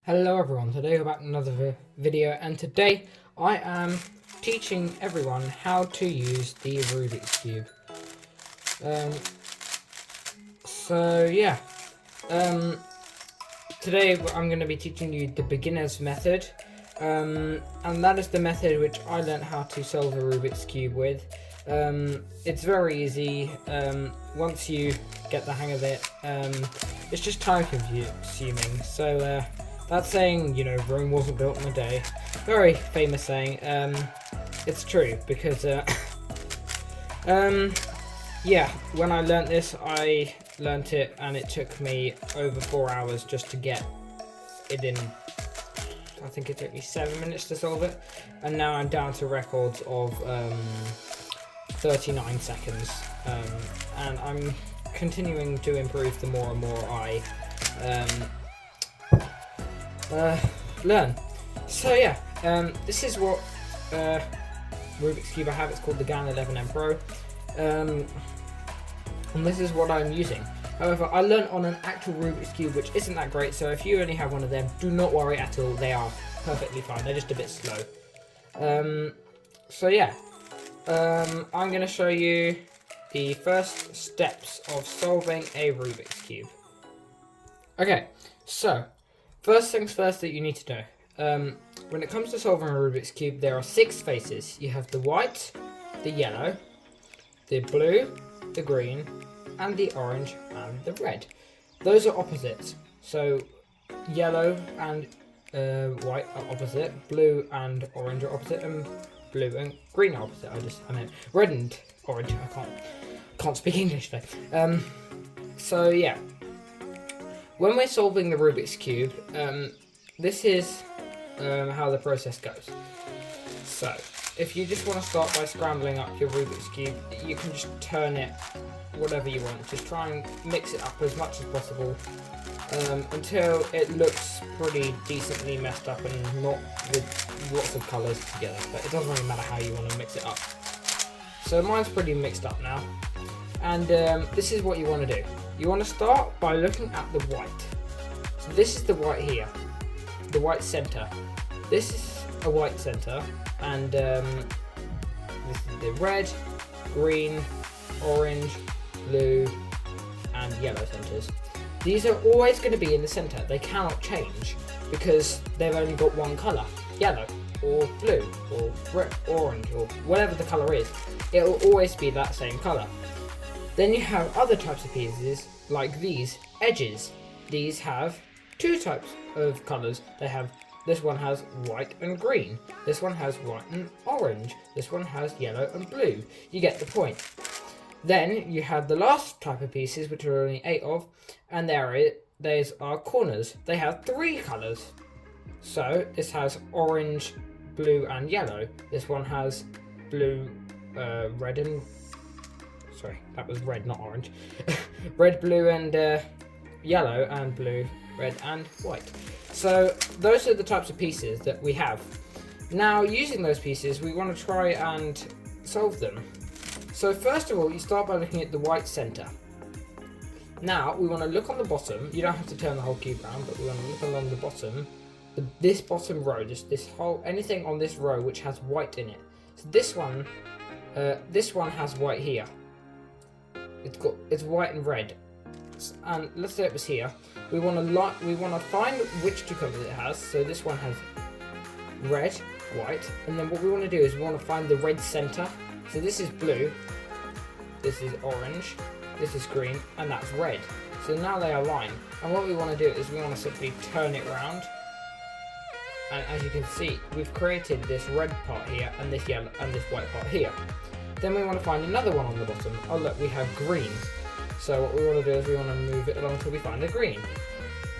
Hello everyone, today we're back with another video, and today I am teaching everyone how to use the Rubik's Cube. Today I'm going to be teaching you the beginner's method, and that is the method which I learned how to solve a Rubik's Cube with. It's very easy. Once you get the hang of it, it's just time consuming. So that saying, Rome wasn't built in a day, very famous saying. It's true because, when I learnt this, I learnt it and it took me over 4 hours just to get it in. I think it took me 7 minutes to solve it, and now I'm down to records of 39 seconds, and I'm continuing to improve the more and more I learn. So this is what Rubik's Cube I have. It's called the GAN 11M Pro, and this is what I'm using. However, I learned on an actual Rubik's Cube which isn't that great, so if you only have one of them, do not worry at all. They are perfectly fine. They're just a bit slow. I'm going to show you the first steps of solving a Rubik's Cube. Okay, so first things first that you need to know. When it comes to solving a Rubik's Cube, there are 6 faces. You have the white, the yellow, the blue, the green, and the orange and the red. Those are opposites. So yellow and white are opposite, blue and orange are opposite, and blue and green are opposite. I meant red and orange. I can't speak English today. When we're solving the Rubik's Cube, this is how the process goes. So, if you just want to start by scrambling up your Rubik's Cube, you can just turn it whatever you want. Just try and mix it up as much as possible until it looks pretty decently messed up and not with lots of colours together. But it doesn't really matter how you want to mix it up. So mine's pretty mixed up now. And this is what you want to do. You want to start by looking at the white. So this is the white here, the white center. This is a white center, and this is the red, green, orange, blue, and yellow centers. These are always going to be in the center. They cannot change because they've only got one color, yellow or blue or red, orange, or whatever the color is. It will always be that same color. Then you have other types of pieces, like these edges. These have 2 types of colors. This one has white and green. This one has white and orange. This one has yellow and blue. You get the point. Then you have the last type of pieces, which are only 8 of, and these are corners. They have 3 colors. So this has orange, blue, and yellow. This one has blue, red, and sorry, that was red, not orange. Red, blue, and yellow, and blue, red, and white. So those are the types of pieces that we have. Now, using those pieces, we want to try and solve them. So first of all, you start by looking at the white center. Now, we want to look on the bottom. You don't have to turn the whole cube around, but we want to look along the bottom. This bottom row, just this whole, anything on this row which has white in it. So this one has white here. It's white and red, and let's say it was here. We want to find which 2 colors it has. So this one has red, white, and then what we want to do is we want to find the red center. So this is blue, this is orange, this is green, and that's red. So now they align. And what we want to do is we want to simply turn it around. And as you can see, we've created this red part here and this yellow and this white part here. Then we want to find another one on the bottom. Oh look, we have green. So what we want to do is we want to move it along until we find the green.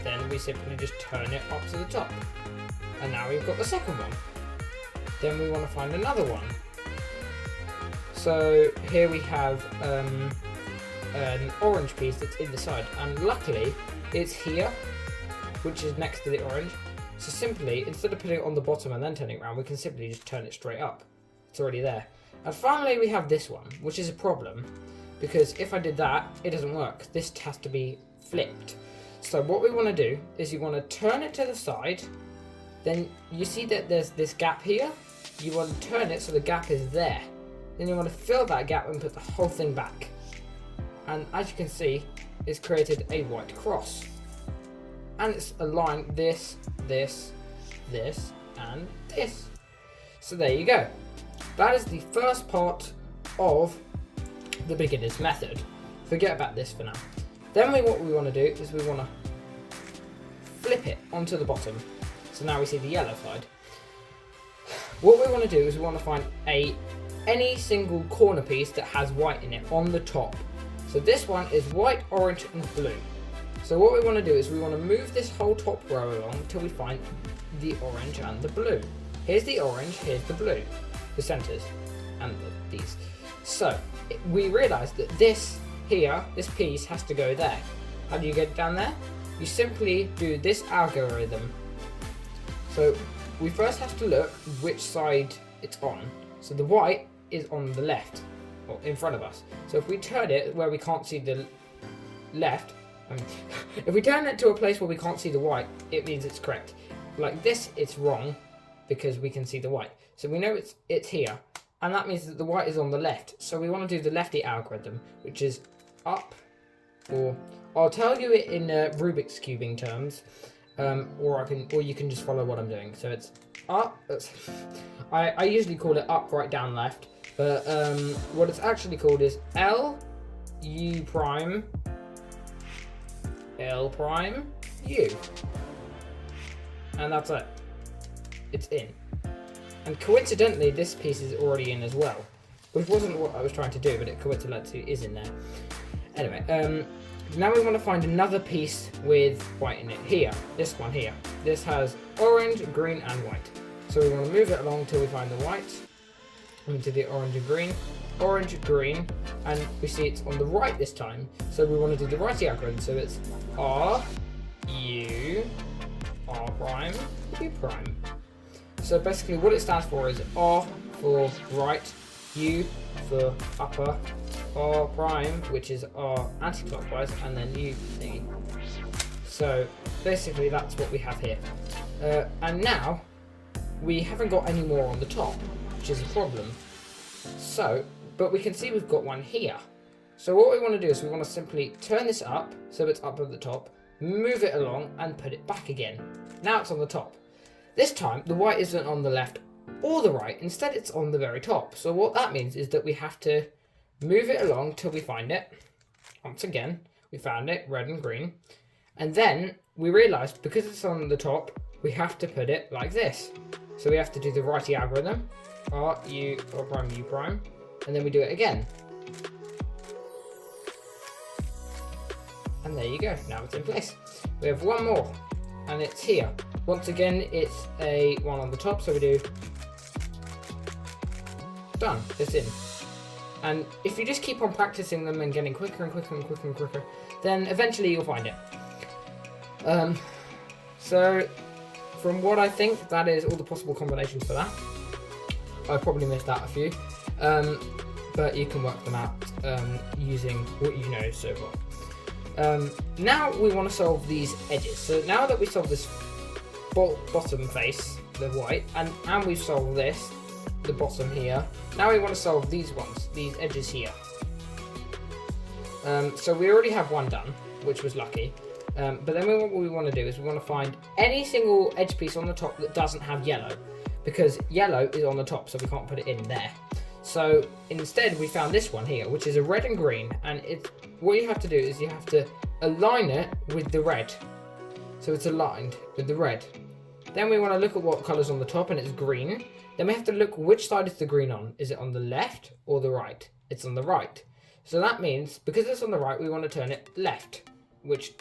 Then we simply just turn it up to the top. And now we've got the second one. Then we want to find another one. So here we have an orange piece that's in the side. And luckily, it's here, which is next to the orange. So simply, instead of putting it on the bottom and then turning it around, we can simply just turn it straight up. It's already there. And finally, we have this one, which is a problem, because if I did that, it doesn't work. This has to be flipped. So what we want to do is you want to turn it to the side. Then you see that there's this gap here. You want to turn it so the gap is there. Then you want to fill that gap and put the whole thing back. And as you can see, it's created a white cross. And it's aligned this, this, this, and this. So there you go. That is the first part of the beginner's method. Forget about this for now. Then what we want to do is we want to flip it onto the bottom. So now we see the yellow side. What we want to do is we want to find any single corner piece that has white in it on the top. So this one is white, orange, and blue. So what we want to do is we want to move this whole top row along until we find the orange and the blue. Here's the orange, here's the blue, the centers, and these. So we realize that this here, this piece has to go there. How do you get it down there? You simply do this algorithm. So we first have to look which side it's on. So the white is on the left, or in front of us. So if we turn it where we can't see the left, if we turn it to a place where we can't see the white, it means it's correct. Like this, it's wrong because we can see the white. So we know it's here, and that means that the white is on the left. So we want to do the lefty algorithm, which is up, or I'll tell you it in Rubik's cubing terms, or you can just follow what I'm doing. So it's up. I usually call it up, right, down, left, but what it's actually called is L, U prime, L prime, U, and that's it. It's in. And coincidentally, this piece is already in as well, which wasn't what I was trying to do, but it coincidentally is in there. Anyway, now we want to find another piece with white in it. Here, this one here. This has orange, green, and white. So we want to move it along until we find the white. Into the orange and green, and we see it's on the right this time. So we want to do the righty algorithm. So it's R, U, R prime, U prime. So basically what it stands for is R for right, U for upper, R prime, which is R anti-clockwise, and then U thingy. So basically that's what we have here. And now we haven't got any more on the top, which is a problem. So, but we can see we've got one here. So what we want to do is we want to simply turn this up so it's up at the top, move it along and put it back again. Now it's on the top. This time the white isn't on the left or the right, instead it's on the very top. So what that means is that we have to move it along till we find it. Once again, we found it, red and green. And then we realised because it's on the top, we have to put it like this. So we have to do the righty algorithm, R, U, R prime, U prime, and then we do it again. And there you go, now it's in place. We have one more, and it's here. Once again, it's a one on the top, so we do done, it's in. And if you just keep on practicing them and getting quicker and quicker and quicker and quicker, then eventually you'll find it. So from what I think, that is all the possible combinations for that. I probably missed out a few, but you can work them out using what you know so far. Now we want to solve these edges. So now that we solved this bottom face, the white, and we've solved this, the bottom here, now we want to solve these ones, these edges here. So we already have one done, which was lucky. But then what we want to do is we want to find any single edge piece on the top that doesn't have yellow, because yellow is on the top, so we can't put it in there. So instead we found this one here, which is a red and green, and what you have to do is you have to align it with the red. So it's aligned with the red. Then we want to look at what colour's on the top, and it's green. Then we have to look which side is the green on. Is it on the left or the right? It's on the right. So that means, because it's on the right, we want to turn it left, which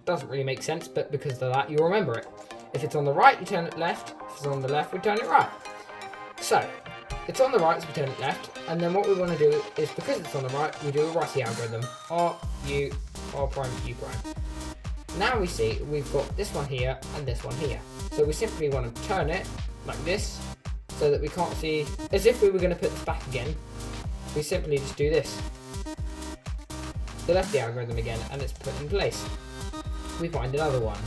doesn't really make sense, but because of that, you'll remember it. If it's on the right, you turn it left. If it's on the left, we turn it right. So, it's on the right, so we turn it left. And then what we want to do is, because it's on the right, we do a righty algorithm. R, U, R prime, U prime. Now we see we've got this one here and this one here. So we simply want to turn it like this, so that we can't see, as if we were going to put this back again. We simply just do this. The lefty algorithm again, and it's put in place. we find another one.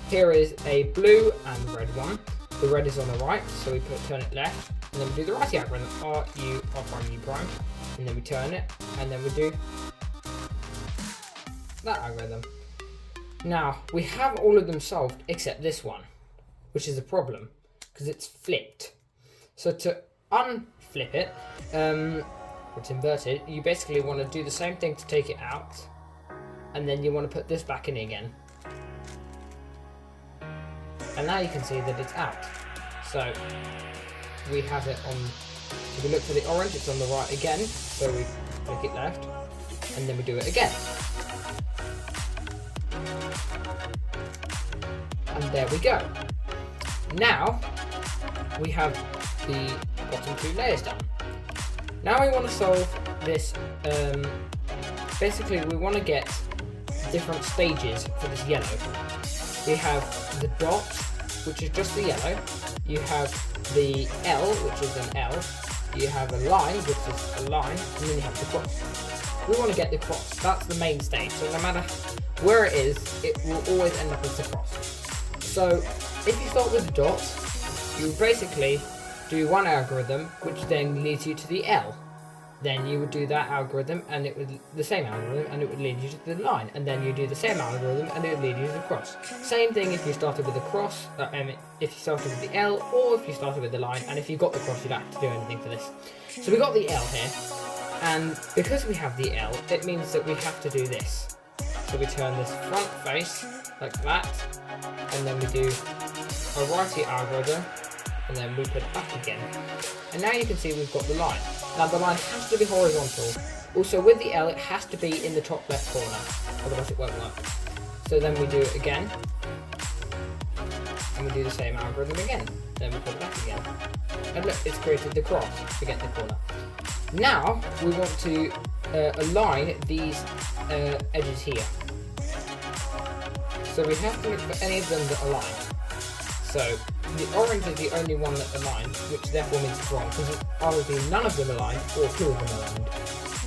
Here is a blue and red one. The red is on the right, so we turn it left, and then we do the righty algorithm, R, U, R prime, U prime, and then we turn it, and then we do that algorithm. Now, we have all of them solved except this one, which is a problem, because it's flipped. So to unflip it, it's inverted, you basically want to do the same thing to take it out, and then you want to put this back in again. And now you can see that it's out. So we have it on, if we look for the orange, it's on the right again, so we click it left, and then we do it again. And there we go. Now we have the bottom two layers done. Now we want to solve this, basically we want to get different stages for this yellow. We have the dot, which is just the yellow. You have the L, which is an L. You have a line, which is a line, and then you have the cross. We want to get the cross. That's the main stage. So no matter where it is, it will always end up as the cross. So if you start with the dot, you basically do one algorithm, which then leads you to the L. Then you would do that algorithm, and it would the same algorithm, and it would lead you to the line. And then you do the same algorithm, and it would lead you to the cross. Same thing if you started with the cross, if you started with the L, or if you started with the line. And if you got the cross, you don't have to do anything for this. So we got the L here, and because we have the L, it means that we have to do this. So we turn this front face like that, and then we do a righty algorithm, and then we put it back again. And now you can see we've got the line. Now the line has to be horizontal. Also with the L, it has to be in the top left corner, otherwise it won't work. So then we do it again, and we do the same algorithm again. Then we put it back again. And look, it's created the cross to get the corner. Now we want to align these edges here. So we have to look for any of them that align. So the orange is the only one that aligned, which therefore means it's wrong, because either none of them aligned or two of them aligned.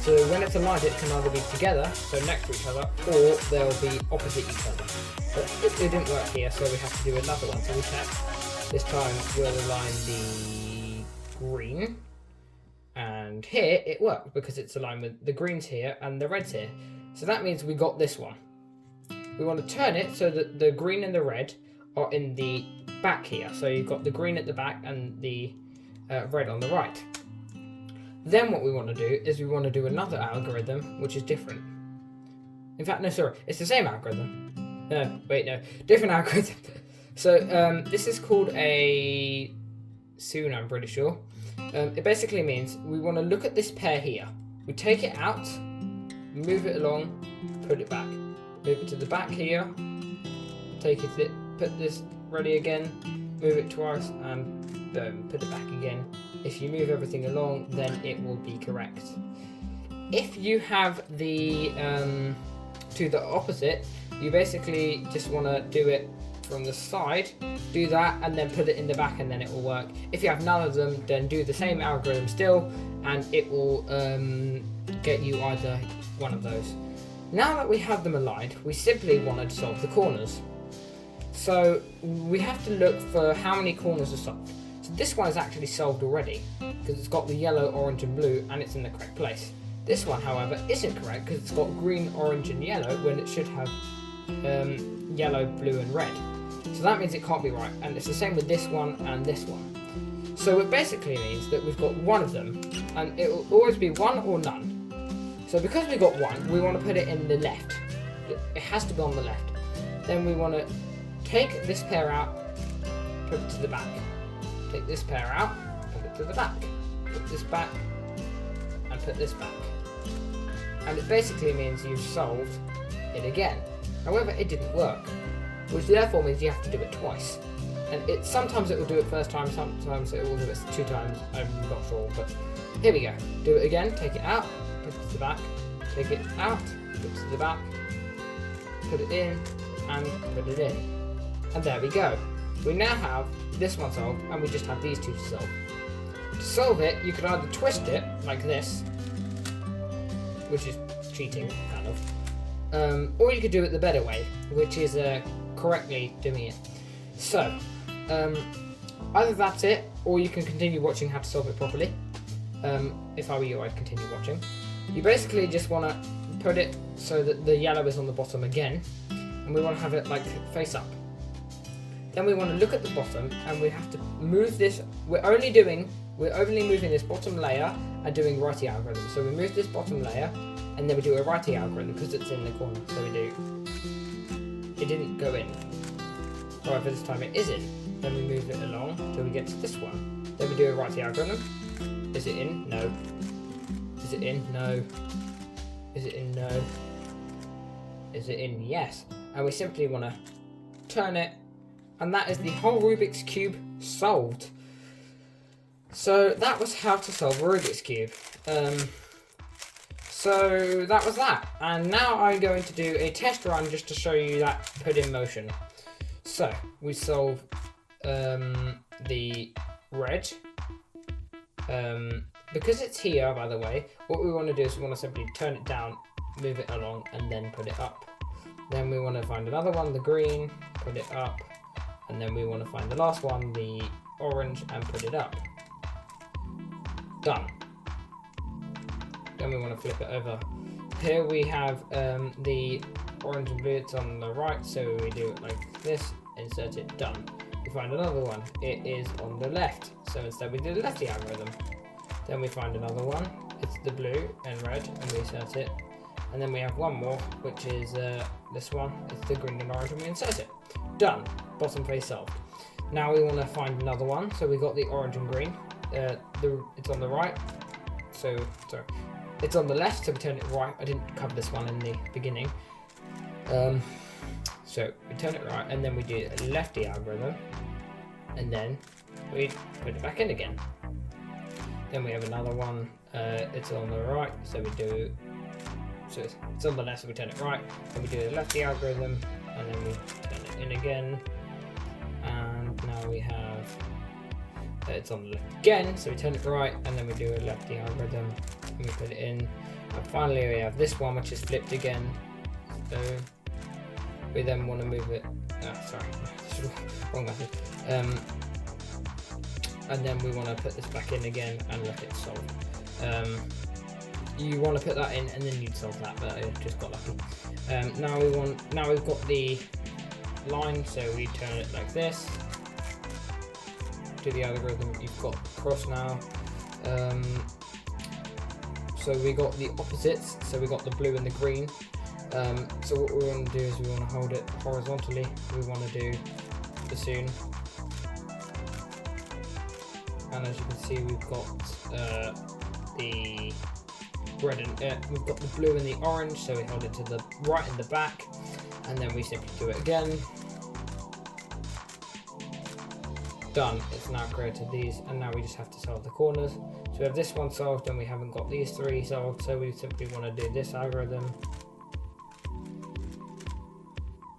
So when it's aligned, it can either be together, so next to each other, or they'll be opposite each other. But it didn't work here, so we have to do another one. So we check. This time we'll align the green, and here it worked because it's aligned with the greens here and the reds here. So that means we got this one. We want to turn it so that the green and the red are in the back here. So you've got the green at the back and the red on the right. Then what we want to do is we want to do another algorithm which is different. In fact, no, sorry, it's the same algorithm. No, wait, no, different algorithm. So this is called a soon, I'm pretty sure. It basically means we want to look at this pair here. We take it out, move it along, put it back. Move it to the back here, take it, put this ready again, move it twice, and boom, put it back again. If you move everything along, then it will be correct. If you have the to the opposite, you basically just want to do it from the side, do that, and then put it in the back, and then it will work. If you have none of them, then do the same algorithm still, and it will get you either one of those. Now that we have them aligned, we simply want to solve the corners. So we have to look for how many corners are solved. So this one is actually solved already, because it's got the yellow, orange and blue, and it's in the correct place. This one, however, isn't correct, because it's got green, orange and yellow, when it should have yellow, blue and red. So that means it can't be right, and it's the same with this one and this one. So it basically means that we've got one of them, and it will always be one or none. So because we got one, we want to put it in the left. It has to be on the left. Then we want to take this pair out, put it to the back. Take this pair out, put it to the back. Put this back, and put this back. And it basically means you've solved it again. However, it didn't work, which therefore means you have to do it twice. And sometimes it will do it first time, sometimes it will do it 2 times, I'm not sure, but here we go. Do it again, take it out, put it to the back, take it out, put it to the back, put it in, and put it in. And there we go. We now have this one solved, and we just have these two to solve. To solve it, you can either twist it, like this, which is cheating, kind of, Or you could do it the better way, which is correctly doing it. So, either that's it, or you can continue watching how to solve it properly. If I were you, I'd continue watching. You basically just want to put it so that the yellow is on the bottom again, and we want to have it like face up. Then we want to look at the bottom, and we have to move this. We're only moving this bottom layer and doing righty algorithm. So we move this bottom layer, and then we do a righty algorithm because it's in the corner. So we do. It didn't go in. However, this time it is in. Then we move it along till we get to this one. Then we do a righty algorithm. Is it in? No. Is it in? No. Is it in? No. Is it in? Yes. And we simply want to turn it, and that is the whole Rubik's Cube solved. So that was how to solve a Rubik's Cube. So that was that. And now I'm going to do a test run just to show you that put in motion. So we solve the red. Because it's here, by the way, what we want to do is we want to simply turn it down, move it along, and then put it up. Then we want to find another one, the green, put it up, and then we want to find the last one, the orange, and put it up. Done. Then we want to flip it over. Here we have the orange and blue, it's on the right, so we do it like this, insert it, done. We find another one, it is on the left, so instead we do the lefty algorithm. Then we find another one, it's the blue and red, and we insert it. And then we have one more, which is this one, it's the green and orange, and we insert it. Done, bottom face solved. Now we want to find another one, so we got the orange and green. It's on the right, so, sorry. It's on the left, so we turn it right. I didn't cover this one in the beginning. So we turn it right, and then we do a lefty algorithm, and then we put it back in again. Then we have another one, it's on the right, so we do, so it's on the left, so we turn it right, then we do a lefty algorithm, and then we turn it in again, and now we have, it's on the left again, so we turn it right, and then we do a lefty algorithm, and we put it in, and finally we have this one, which is flipped again, so we then want to move it, wrong method, and then we want to put this back in again and let it solve. You want to put that in and then you'd solve that, but I just got lucky. Now we've got the line, so we turn it like this. Do the algorithm, you've got cross now. So we got the opposites, so we got the blue and the green. So what we want to do is we want to hold it horizontally. We want to do the soon. And as you can see, we've got the red and we've got the blue and the orange, so we hold it to the right and the back, and then we simply do it again. Done. It's now created these, and now we just have to solve the corners. So we have this one solved, and we haven't got these three solved, so we simply want to do this algorithm.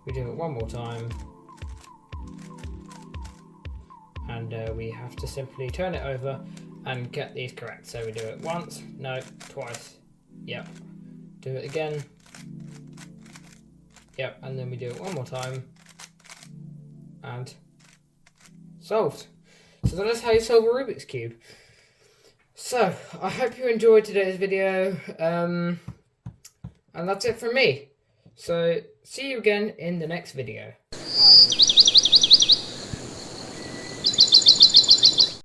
We do it one more time. And we have to simply turn it over and get these correct. So we do it once, no, twice, yep. Do it again, yep, and then we do it one more time, and solved. So that is how you solve a Rubik's Cube. So, I hope you enjoyed today's video, and that's it from me. So, see you again in the next video.